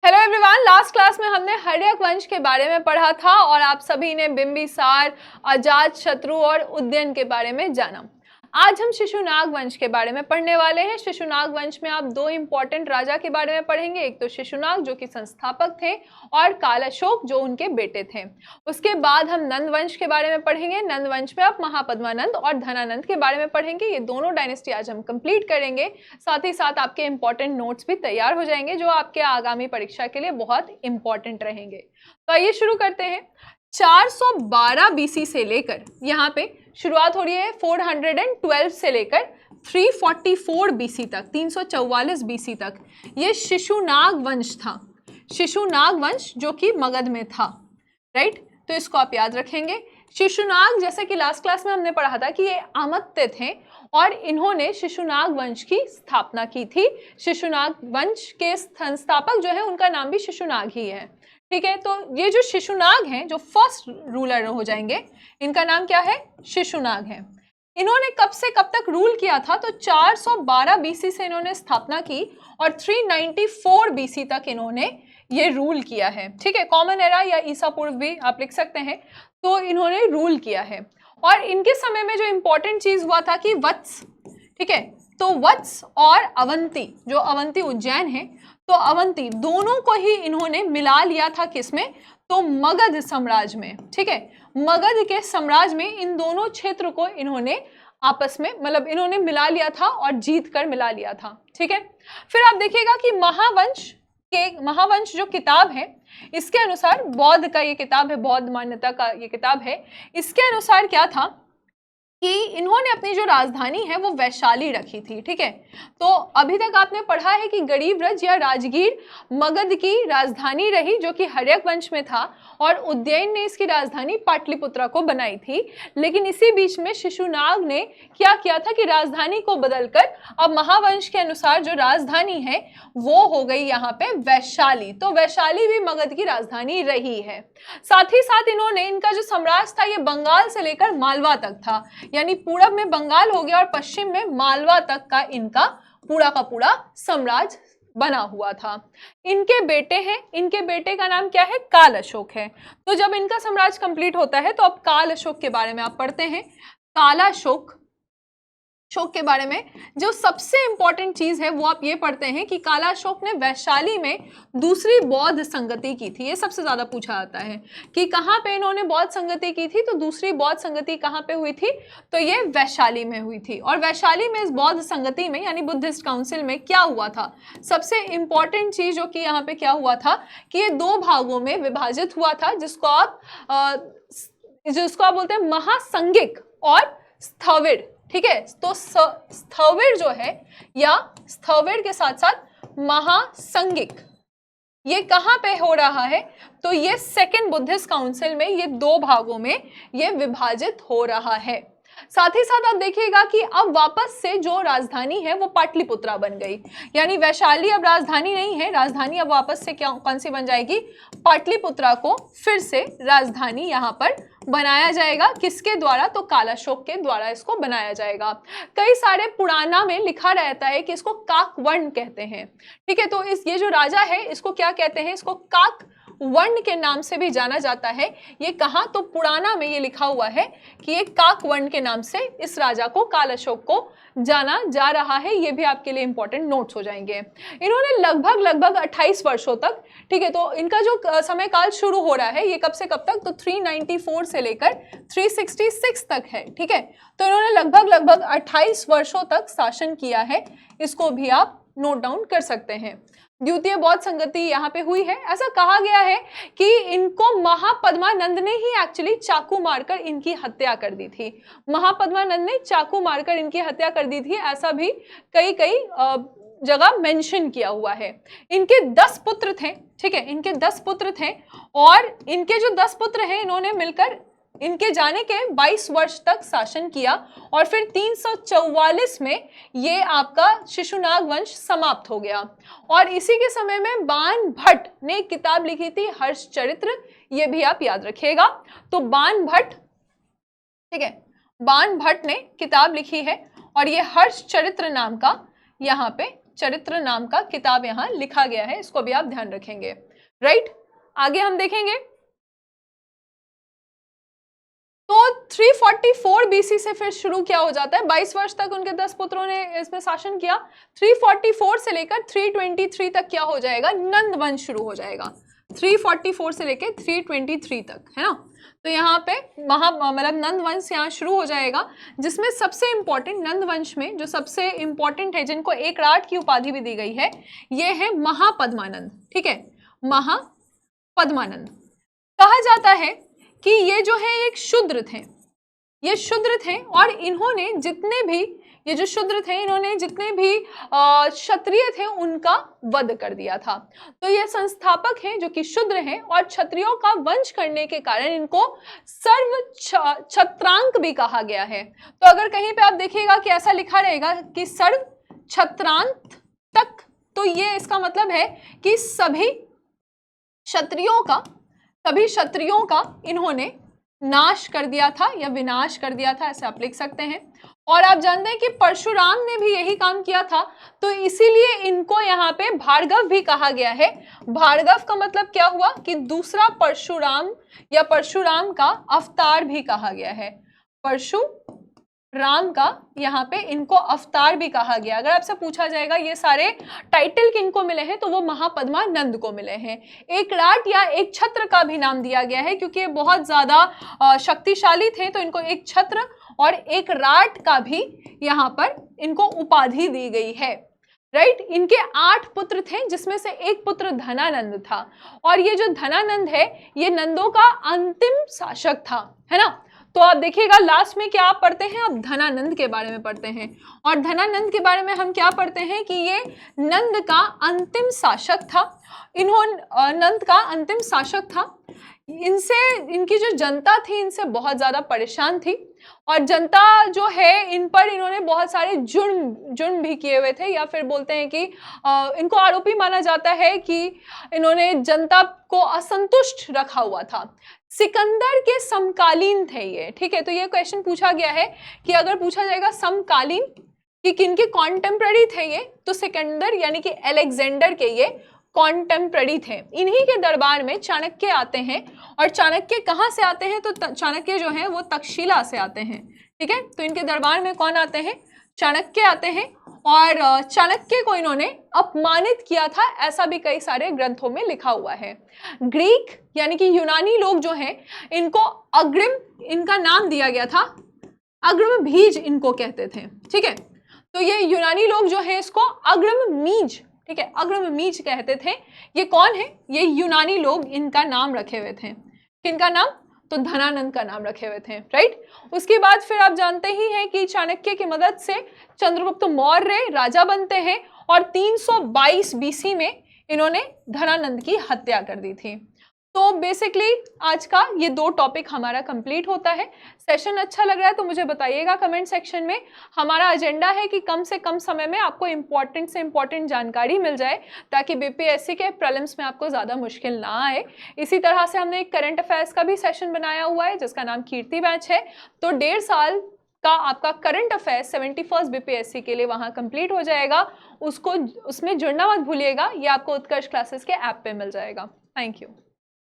Hello everyone, last class में हमने हर्यक वंश के बारे में पढ़ा था और आप सभी ने बिंबिसार, अजातशत्रु और उदयन के बारे में जाना। आज हम शिशुनाग वंश के बारे में पढ़ने वाले हैं। शिशुनाग वंश में आप दो इंपॉर्टेंट राजा के बारे में पढ़ेंगे, एक तो शिशुनाग जो कि संस्थापक थे और कालाशोक जो उनके बेटे थे। उसके बाद हम नंद वंश के बारे में पढ़ेंगे। नंद वंश में आप महापद्मानंद और धनानंद के बारे में पढ़ेंगे। ये दोनों डायनेस्टी आज हम कंप्लीट करेंगे। साथ ही साथ आपके इंपॉर्टेंट नोट्स भी तैयार हो जाएंगे जो आपके आगामी परीक्षा के लिए बहुत इंपॉर्टेंट रहेंगे। तो आइए शुरू करते हैं। 412 बीसी से लेकर यहाँ पे शुरुआत हो रही है 412 से लेकर 344 बीसी तक, 344 बीसी तक ये शिशुनाग वंश था। शिशुनाग वंश जो कि मगध में था, राइट। तो इसको आप याद रखेंगे। शिशुनाग, जैसे कि लास्ट क्लास में हमने पढ़ा था कि ये अमत्य थे और इन्होंने शिशुनाग वंश की स्थापना की थी। शिशुनाग वंश के संस्थापक जो है उनका नाम भी शिशुनाग ही है, ठीक है। तो ये जो शिशुनाग हैं, जो फर्स्ट रूलर हो जाएंगे, इनका नाम क्या है? शिशुनाग है। इन्होंने कब से कब तक रूल किया था? तो 412 बीसी से इन्होंने स्थापना की और 394 बीसी तक इन्होंने ये रूल किया है, ठीक है। कॉमन एरा या ईसा पूर्व भी आप लिख सकते हैं। तो इन्होंने रूल किया है और इनके समय में जो इंपॉर्टेंट चीज हुआ था कि वत्स, ठीक है, तो वत्स और अवंती, जो अवंती उज्जैन है, तो अवंती दोनों को ही इन्होंने मिला लिया था। किसमें? तो मगध साम्राज्य में, ठीक है। मगध के साम्राज्य में इन दोनों क्षेत्र को इन्होंने आपस में, मतलब इन्होंने मिला लिया था और जीत कर मिला लिया था, ठीक है। फिर आप देखिएगा कि महावंश जो किताब है, इसके अनुसार, बौद्ध का ये किताब है, बौद्ध मान्यता का ये किताब है, इसके अनुसार क्या था कि इन्होंने अपनी जो राजधानी है वो वैशाली रखी थी, ठीक है। तो अभी तक आपने पढ़ा है कि गरीबरज या राजगीर मगध की राजधानी रही जो कि हर्यक वंश में था और उज्जैन ने इसकी राजधानी पाटलिपुत्रा को बनाई थी। लेकिन इसी बीच में शिशुनाग ने क्या किया था कि राजधानी को बदलकर अब महावंश के अनुसार जो राजधानी है वो हो गई यहाँ पे वैशाली। तो वैशाली भी मगध की राजधानी रही है। साथ ही साथ इन्होंने, इनका जो साम्राज्य था ये बंगाल से लेकर मालवा तक था, यानी पूरब में बंगाल हो गया और पश्चिम में मालवा तक का इनका पूरा का पूरा साम्राज्य बना हुआ था। इनके बेटे हैं, इनके बेटे का नाम क्या है? काल अशोक है। तो जब इनका साम्राज्य कंप्लीट होता है तो अब काल अशोक के बारे में आप पढ़ते हैं। कालाशोक के बारे में जो सबसे इंपॉर्टेंट चीज है वो आप ये पढ़ते हैं कि कालाशोक ने वैशाली में दूसरी बौद्ध संगति की थी। ये सबसे ज्यादा पूछा जाता है कि कहाँ पे इन्होंने बौद्ध संगति की थी। तो दूसरी बौद्ध संगति कहाँ पे हुई थी? तो ये वैशाली में हुई थी। और वैशाली में इस बौद्ध संगति में, यानी बुद्धिस्ट काउंसिल में, क्या हुआ था? सबसे इंपॉर्टेंट चीज जो कि यहाँ पे क्या हुआ था कि ये दो भागों में विभाजित हुआ था, जिसको आप बोलते हैं महासंगिक और स्थविर, ठीक है। तो स्थविर जो है या स्थविर के साथ साथ महासंगिक, ये कहां पे हो रहा है? तो ये सेकेंड बुद्धिस्ट काउंसिल में ये दो भागों में ये विभाजित हो रहा है। साथ ही साथ आप देखिएगा कि अब वापस से जो राजधानी है वो पाटलिपुत्रा बन गई, यानी वैशाली अब राजधानी नहीं है। राजधानी अब वापस से कौन सी बन जाएगी? पाटलिपुत्रा को फिर से राजधानी यहाँ पर बनाया जाएगा। किसके द्वारा? तो कालाशोक के द्वारा इसको बनाया जाएगा। कई सारे पुराना में लिखा रहता है कि इसको काकवर्ण कहते हैं, ठीक है। तो ये जो राजा है इसको क्या कहते हैं? इसको काक वर्ण के नाम से भी जाना जाता है। ये कहाँ? तो पुराना में ये लिखा हुआ है कि ये काक वर्ण के नाम से इस राजा को, कालाशोक को, जाना जा रहा है। ये भी आपके लिए इंपॉर्टेंट नोट्स हो जाएंगे। इन्होंने लगभग 28 वर्षों तक, ठीक है, तो इनका जो समय काल शुरू हो रहा है ये कब से कब तक? तो 394 से लेकर 366 तक है, ठीक है। तो इन्होंने लगभग 28 वर्षों तक शासन किया है। इसको भी आप नोट डाउन कर सकते हैं। द्वितीय बौद्ध संगति यहाँ पे हुई है। ऐसा कहा गया है कि इनको महापद्मानंद ने ही एक्चुअली चाकू मारकर इनकी हत्या कर दी थी। महापद्मानंद ने चाकू मारकर इनकी हत्या कर दी थी, ऐसा भी कई जगह मेंशन किया हुआ है। इनके 10 पुत्र थे, ठीक है, इनके 10 पुत्र थे और इनके जो 10 पुत्र हैं इन्होंने मिलकर इनके जाने के 22 वर्ष तक शासन किया और फिर 344 में ये आपका शिशुनाग वंश समाप्त हो गया। और इसी के समय में बाण भट्ट ने एक किताब लिखी थी, हर्षचरित्र। ये भी आप याद रखिएगा। तो बाण भट्ट, ठीक है, बाण भट्ट ने किताब लिखी है और ये हर्षचरित्र नाम का यहाँ पे चरित्र नाम का किताब यहाँ लिखा गया है, इसको भी आप ध्यान रखेंगे। राइट, आगे हम देखेंगे तो 344 बीसी से फिर शुरू क्या हो जाता है, 22 वर्ष तक उनके 10 पुत्रों ने इसमें शासन किया। 344 से लेकर 323 तक क्या हो जाएगा, नंद वंश शुरू हो जाएगा। 344 से लेकर 323 तक, है ना। तो यहाँ पे मतलब नंद वंश यहाँ शुरू हो जाएगा, जिसमें सबसे इंपॉर्टेंट नंद वंश में जो सबसे इंपॉर्टेंट है, जिनको एक राट की उपाधि भी दी गई है, ये है महापद्मानंद। ठीक है, महापद्मानंद। कहा जाता है कि ये जो है एक शूद्र थे, ये शूद्र थे और इन्होंने जितने भी, ये जो शूद्र थे, इन्होंने जितने भी क्षत्रिय थे उनका वध कर दिया था। तो ये संस्थापक हैं जो कि शूद्र हैं और क्षत्रियों का वंश करने के कारण इनको सर्व क्षत्रांक भी कहा गया है। तो अगर कहीं पे आप देखिएगा कि ऐसा लिखा रहेगा कि सर्व क्षत्रांत तक, तो ये इसका मतलब है कि सभी क्षत्रियों का इन्होंने नाश कर दिया था या विनाश कर दिया था, ऐसे आप लिख सकते हैं। और आप जानते हैं कि परशुराम ने भी यही काम किया था, तो इसीलिए इनको यहाँ पे भार्गव भी कहा गया है। भार्गव का मतलब क्या हुआ कि दूसरा परशुराम या परशुराम का अवतार भी कहा गया है। परशुराम का यहाँ पे इनको अवतार भी कहा गया। अगर आपसे पूछा जाएगा ये सारे टाइटल किनको मिले हैं, तो वो महापद्मानंद को मिले हैं। एक राट या एक छत्र का भी नाम दिया गया है, क्योंकि ये बहुत ज्यादा शक्तिशाली थे, तो इनको एक छत्र और एक राट का भी यहाँ पर इनको उपाधि दी गई है। राइट, इनके 8 पुत्र थे, जिसमें से एक पुत्र धनानंद था, और ये जो धनानंद है ये नंदों का अंतिम शासक था, है ना। तो आप देखिएगा लास्ट में क्या आप पढ़ते हैं, अब धनानंद के बारे में पढ़ते हैं, और धनानंद के बारे में हम क्या पढ़ते हैं कि ये नंद का अंतिम शासक था। नंद का अंतिम शासक था। इनकी जो जनता थी इनसे बहुत ज्यादा परेशान थी, और जनता जो है इन पर इन्होंने बहुत सारे जुर्म भी किए हुए थे, या फिर बोलते हैं कि इनको आरोपी माना जाता है कि इन्होंने जनता को असंतुष्ट रखा हुआ था। सिकंदर के समकालीन थे ये। ठीक है, तो ये क्वेश्चन पूछा गया है कि अगर पूछा जाएगा समकालीन कि किनके कॉन्टेम्पररी थे ये, तो सिकंदर यानी कि अलेक्जेंडर के ये कॉन्टेम्पररी थे। इन्हीं के दरबार में चाणक्य आते हैं, और चाणक्य कहाँ से आते हैं, तो चाणक्य जो है वो तक्षशिला से आते हैं। ठीक है, तो इनके दरबार में कौन आते हैं, चाणक्य आते हैं, और चाणक्य को इन्होंने अपमानित किया था, ऐसा भी कई सारे ग्रंथों में लिखा हुआ है। ग्रीक यानी कि यूनानी लोग जो हैं इनको अग्रिम, इनका नाम दिया गया था, अग्रमीज इनको कहते थे। ठीक है, तो ये यूनानी लोग जो है इसको अग्रमीज, ठीक है, अग्रमीज कहते थे। ये कौन है, ये यूनानी लोग, इनका नाम रखे हुए थे। किनका नाम, तो धनानंद का नाम रखे हुए थे। राइट, उसके बाद फिर आप जानते ही हैं कि चाणक्य की मदद से चंद्रगुप्त मौर्य राजा बनते हैं, और 322 बीसी में इन्होंने धनानंद की हत्या कर दी थी। तो बेसिकली आज का ये 2 टॉपिक हमारा कंप्लीट होता है। सेशन अच्छा लग रहा है तो मुझे बताइएगा कमेंट सेक्शन में। हमारा एजेंडा है कि कम से कम समय में आपको इम्पोर्टेंट से इम्पोर्टेंट जानकारी मिल जाए, ताकि बीपीएससी के प्रीलिम्स में आपको ज़्यादा मुश्किल ना आए। इसी तरह से हमने एक करंट अफेयर्स का भी सेशन बनाया हुआ है, जिसका नाम कीर्ति बैच है। तो 1.5 साल का आपका करंट अफेयर्स 71st बीपीएससी के लिए वहाँ कंप्लीट हो जाएगा। उसमें जुड़ना मत भूलिएगा, ये आपको उत्कर्ष क्लासेस के ऐप पे मिल जाएगा। Thank you.